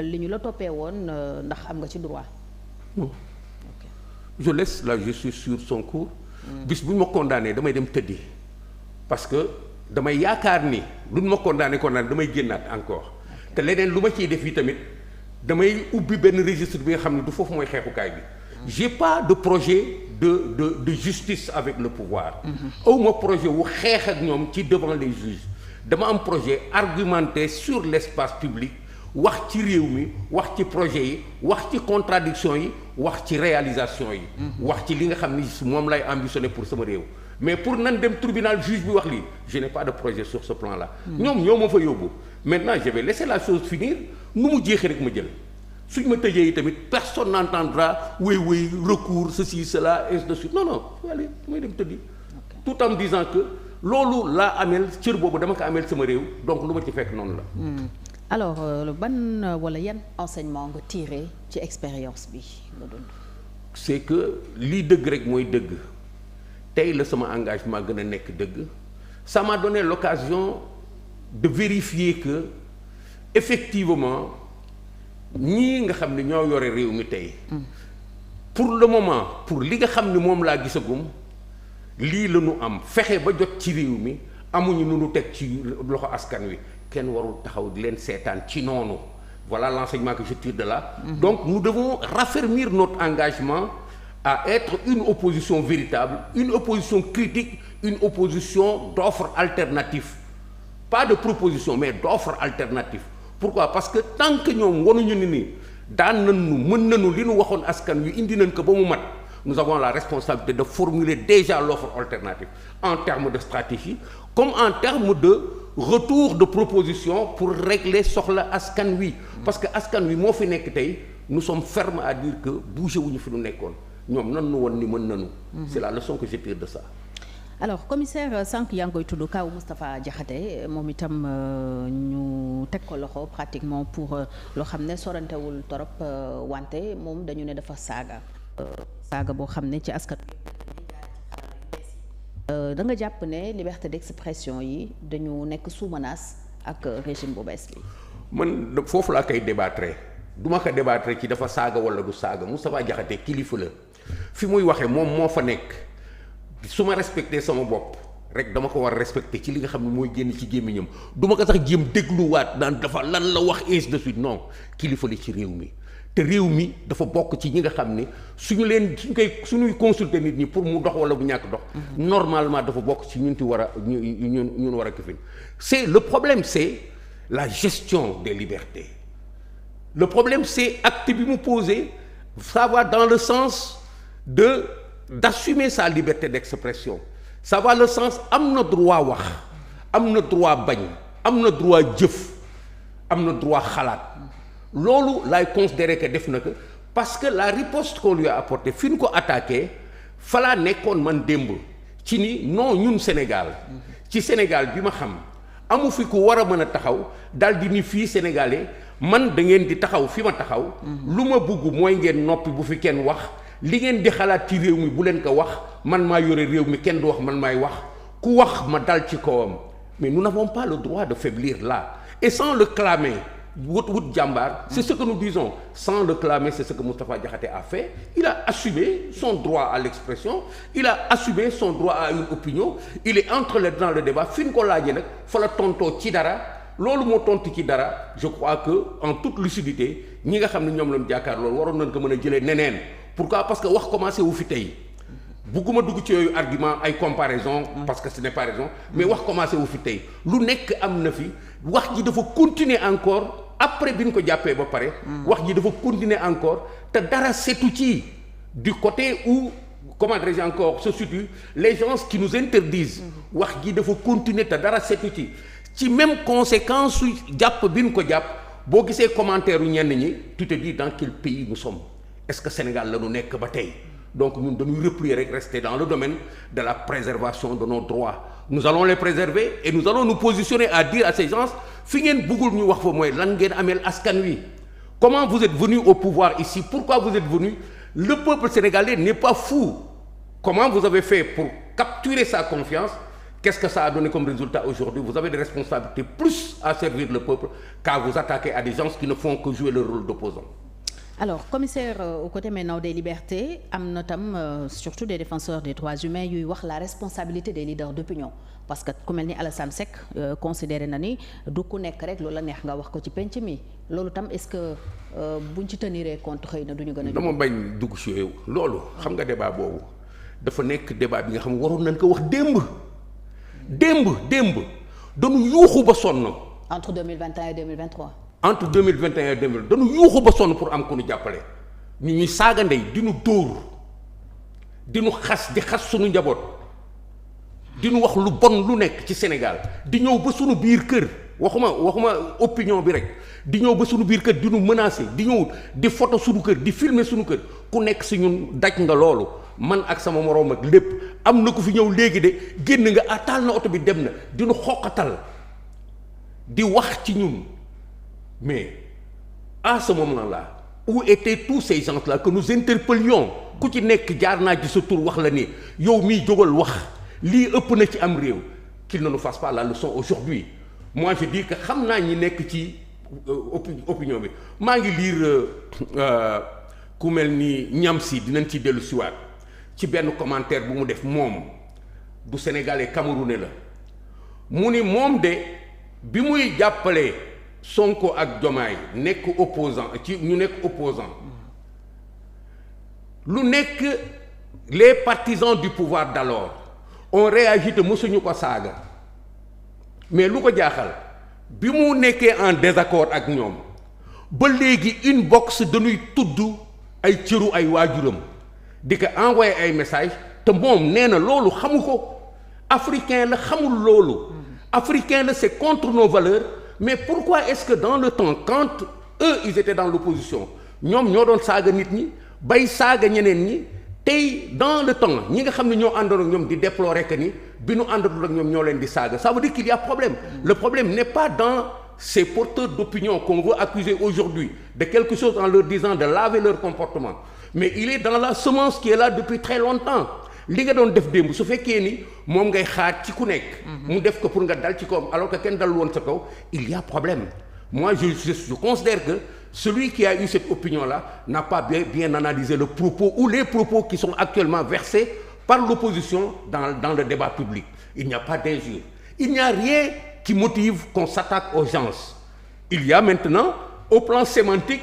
li ñu la toppee woon ndax am nga ci droit. non je laisse la justice sur son cours. bis bu ñu ma condamné damay dem tëddi parce que damay yaakaar ni lu ñu ma condamné damay génnaat encore te leneen lu ma ciy def yi tamit damay ubbi benn registre bi nga xam ne du foofu mooy xeexukaay bi. j'ai pas de projet de justice avec le pouvoir. awma projet wu xeex ak ñoom ci devant les juges dama am projet argumenté sur l'espace public. wax ci réew mi wax ci projet yi wax ci contradiction yi wax ci réalisation yi wax ci li nga xam ni moom lay ambitionné pour sama réew mais pour nan dem tribunal juge bi wax lii je n'ai pas de projet sur ce plan là ñoom ñoo ma fa yóbbu maintenant je vais laisser la chose finir nu mu jeexee rek ma jël suñ ma tëjee yi tamit personne n'entendra oui recours ceci cela ainsi de suite non allez damay dem tëddi tout en me disant que loolu laa ameel cër boobu dama ko ameel sama réew donc lu ma ci fekk noonu la alors ban wala yan enseignement nga tiré ci expérience bi nga dund. c'est que lii dëgg rek mooy dëgg tey la sama engagement gën a nekk dëgg ça m'a donné l'occasion de vérifier que effectivement ñii nga xam ne ñoo yore réew mi tey pour le moment pour li nga xam ne moom laa gisagum lii la ñu am fexe ba jot ci réew mi amuñu nu ñu teg ci loxo askan wi kenn warul taxaw di leen seetaan ci noonu voilà l'enseignement que je tire de là. Donc nous devons raffermir notre engagement à être une opposition véritable, une opposition critique, une opposition d'offres alternatives, pas de proposition mais d'offres alternatives. Pourquoi? Parce que tant que ñoom wanuñu ni daan nañu mën nañu li ñu waxoon askan wi indi nañ ko ba mu mat nous avons la responsabilité de formuler déjà l'offre alternative en termes de stratégie comme en termes de retour de proposition pour régler soxla askan wi parce que askan wi moo fi nekk tey nous sommes fermes à dire que bougé wuñu fi nu nekkoon ñoom nan nu woon ni mën nanu c'est la leçon que je tire de ça. Alors commissaire sànq yaa ngi koy tudd kaw Moustapha Diakhaté moom itam ñu teg ko loxo pratiquement pour loo xam ne sorantewul torop wante moom dañu ne dafa saaga boo xam ne ci askan da nga jàpp ne liberté d'expression yi dañu nekk sous menace ak régime bu bees bi. man foofu laa koy débattre du ma ko débattre ci dafa saaga wala du saaga Moustapha Diakhaté kilifa la fi muy waxee moom moo fa nekk su ma respecté sama bopp rek dama ko war a respecté ci li nga xam ne mooy génn ci gémmiñam du ma ko sax jéem dégluwaat naan dafa lan la wax ainsi de suite non kilifa la ci réew mi. te réew mi dafa bokk ci ñi nga xam ne suñuy consulter nit ñi pour mu dox wala bu ñàkk dox normalement dafa bokk ci ñun ti war a ñun war a këfin c'est le problème c'est la gestion des libertés le problème c'est acte bi mu posé ça va dans le sens d'assumer sa liberté d'expression ça va le sens am na droit wax am na droit bañ am na droit jëf am na droit xalaat loolu laay considérer que def na ko parce que la riposte qu'on lui a apportée fi ñu ko attaqué falaa nekkoon man démb ci ni non ñun Sénégal ci Sénégal bi ma xam amu fi ku war a mën a taxaw daal di ni fii sénégalais man da ngeen di taxaw fi ma taxaw lu ma bugg mooy ngeen noppi bu fi kenn wax li ngeen di xalaat ci réew mi bu leen ko wax man maa yore réew mi kenn du wax man maay wax ku wax ma dal ci kawam mais nous n'avons pas le droit de faiblir là et sans le clamer wut jàmbaar c'est ce que nous disons sans le clamer c'est ce que Moustapha Diakhaté a fait il a assumé son droit à l'expression il a assumé son droit à une opinion il est entré dans le débat fi ñu ko laajee nag fa la tontoo ci dara loolu moo tontu ci dara je crois que en toute lucidité ñi nga xam ne ñoom lañu jàkkaar loolu waroon nañ ko mën a jëlee neneen pourquoi parce que wax commencé wu fi tey bugguma dugg ci yooyu argument ay comparaison parce que ce n'est pas raison mais wax commencé wu fi tey lu nekk am na fi wax ji dafa continuer encore après bi ñu ko jàppee ba pare wax ji dafa continuer encore te dara setu ci du côté où comment dirais-je encore se situent les gens qui nous interdisent wax ji dafa continuer te dara setu ci même conséquence su jàpp bi ñu ko jàpp boo gisee commentaire u ñenn ñi tu te dis dans quel pays nous sommes est-ce que Sénégal la ñu nekk ba tey donc ñun dañuy replier rek rester dans le domaine de la préservation de nos droits nous allons les préserver et nous allons nous positionner à dire à ces gens fi ngeen bëggul ñu wax fa mooy lan ngeen ameel askan wi comment vous êtes venu au pouvoir ici pourquoi vous êtes venu le peuple sénégalais n'est pas fou comment vous avez fait pour capturer sa confiance qu'est-ce que ça a donné comme résultat aujourd'hui? Vous avez des responsabilités plus à servir le peuple qu'à vous attaquer à des gens qui ne font que jouer le rôle d'opposants. Alors commissaire aux côtés maintenant des libertés am na tam surtout des défenseurs des droits humains yuy wax la responsabilité des leaders d'opinion parce que ku mel ni Alassane Seck considéré na ni du ku nekk rek loolu la neex nga wax ko ci penc mi loolu tam est-ce que buñ ci tenir compte xëy na du ñu gën a. dama bañ dugg si yooyu loolu xam nga débat boobu dafa nekk débat bi nga xam waroon nañ ko wax démb dañu yuuxu ba sonn. entre 2021 et 2023. entre 2021 et 2020 dañu yuuxu ba sonn pour am ku ñu jàppale ñu ñuy saaga ndey di ñu dóor di ñu xas di xas suñu njaboot di ñu wax lu bon lu nekk ci Sénégal di ñëw ba suñu biir kër waxuma opinion bi rek di ñëw ba suñu biir kër di ñu menacer di ñëw di photo suñu kër di filmer suñu kër ku nekk si ñun daj nga loolu man ak sama moroom ak lépp am na ku fi ñëw léegi de génn nga taal na oto bi dem na di ñu xoqatal di wax ci ñun. Mais à ce moment-là, où étaient tous ces gens-là que nous interpellions ku ci nekk jaar naa ci sa tur wax la ni yow mii jógal wax lii ëpp na ci am réew qu'il ne nous fasse pas la leçon aujourd'hui. Moi je dis que xam naa ñi nekk ci opinion bi maa ngi lire ku mel ni ñam si dinañ ci dellu siwaat ci benn commentaire bu mu def moom du sénégalais camerounais la mu ni moom de bi muy jàppale Sonko ak Diomaye nekk opposant ci ñu nekk opposant lu nekk les partisans du pouvoir d'alors ont réagi te mësuñu ko saaga mais lu ko jaaxal bi mu nekkee en désaccord ak ñoom ba léegi inbox dañuy tudd ay cëru ay waajuram di ko envoyer ay message te moom nee na loolu xamu ko africain la xamul loolu africain la c'est contre nos valeurs. Mais pourquoi est-ce que dans le temps quand eux ils étaient dans l'opposition ñoom ñoo doon saaga nit ñi bay saaga ñeneen ñi tey dans le temps ñi nga xam ne ñoo àndoon ak ñoom di déplorer que ni bi nu àndatul ak ñoom ñoo leen di saaga ça veut dire qu'il y a problème. Le problème n'est pas dans ces porteurs d'opinion qu'on veut accuser aujourd'hui de quelque chose en leur disant de laver leur comportement mais il est dans la semence qui est là depuis très longtemps. li nga doon def démb su fekkee ni moom ngay xaar ci ku nekk. mu def ko pour nga dal ci kawam alors que kenn dalul woon sa kaw il y a problème. Moi je considère que celui qui a eu cette opinion-là n'a pas bien analysé le propos ou les propos qui sont actuellement versés par l'opposition dans le débat public. Il n'y a pas d'injure. Il n'y a rien qui motive qu'on s'attaque aux gens. Il y a maintenant au plan sémantique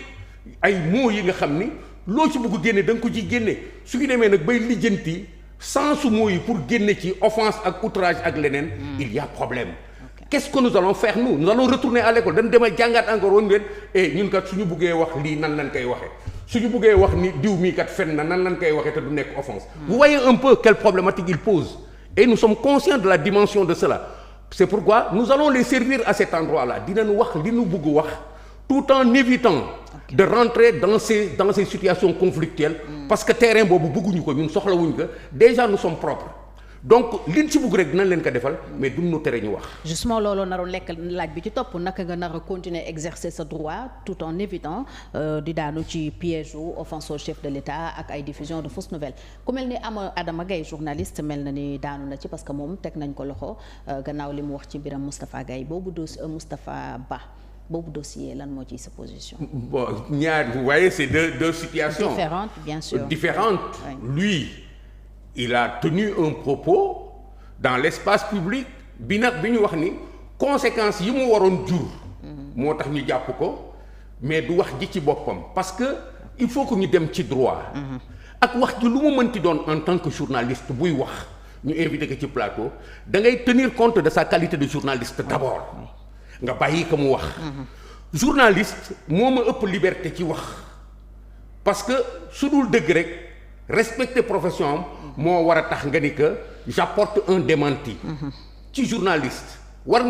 ay mots yi nga xam ni loo ci bëgg génne da nga ko ci génne su ñu demee nag bay lijjanti. Sans ce mot yi pour génne ci offense ak outrage ak leneen. Il y a problème. Okay. Qu'est-ce que nous allons faire nous allons retourner à l'école dañu dem a jàngaat encore woon leen ñun kat suñu buggee wax lii nan lañ koy waxee suñu buggee wax ni diw mii kat fen na nan lañ koy waxee te du nekk offense. Vous voyez un peu quelle problématique il pose et nous sommes conscients de la dimension de cela. C'est pourquoi nous allons les servir à cet endroit-là dinañu wax li ñu bëgg wax tout en évitant. De rentrer dans ces situations conflictuelles parce que terrain boobu bëgguñu ko ñun soxlawuñ ko déjà nous sommes propres donc liñ ci bëgg rek dinañ leen ko defal mais duñ ñu tere ñu wax. justement loolu naroon lekk laaj bi ci topp naka nga nar a continuer exercer ce droit tout en évitant di daanu ci piège ou offense au chef de l'État ak ay diffusion de fausses nouvelles ku mel ni Adama Gaye journaliste mel na ni daanu na ci parce que moom teg nañ ko loxo gannaaw li mu wax ci mbiram Moustapha Gaye boobu Moustapha Ba. boobu dossier lan moo ci sa position. Bon vous voyez c'est deux situations différentes bien sûr. Différentes. Oui. Lui il a tenu un propos dans l'espace public bi nag bi ñu wax ni conséquences yi mu waroon jur. moo tax ñu jàpp ko mais du wax ji ci boppam parce que il faut que ñu dem ci droit. ak wax ji lu mu mënti doon en tant que journaliste buy wax ñu invité ko ci plateau da ngay tenir compte de sa qualité de journaliste d'abord. nga bàyyi ko mu wax. Journaliste moo ma ëpp liberté ci wax parce que su dul dëgg rek respecter profession am moo war a tax nga ni que j'apporte un démenti. ci journaliste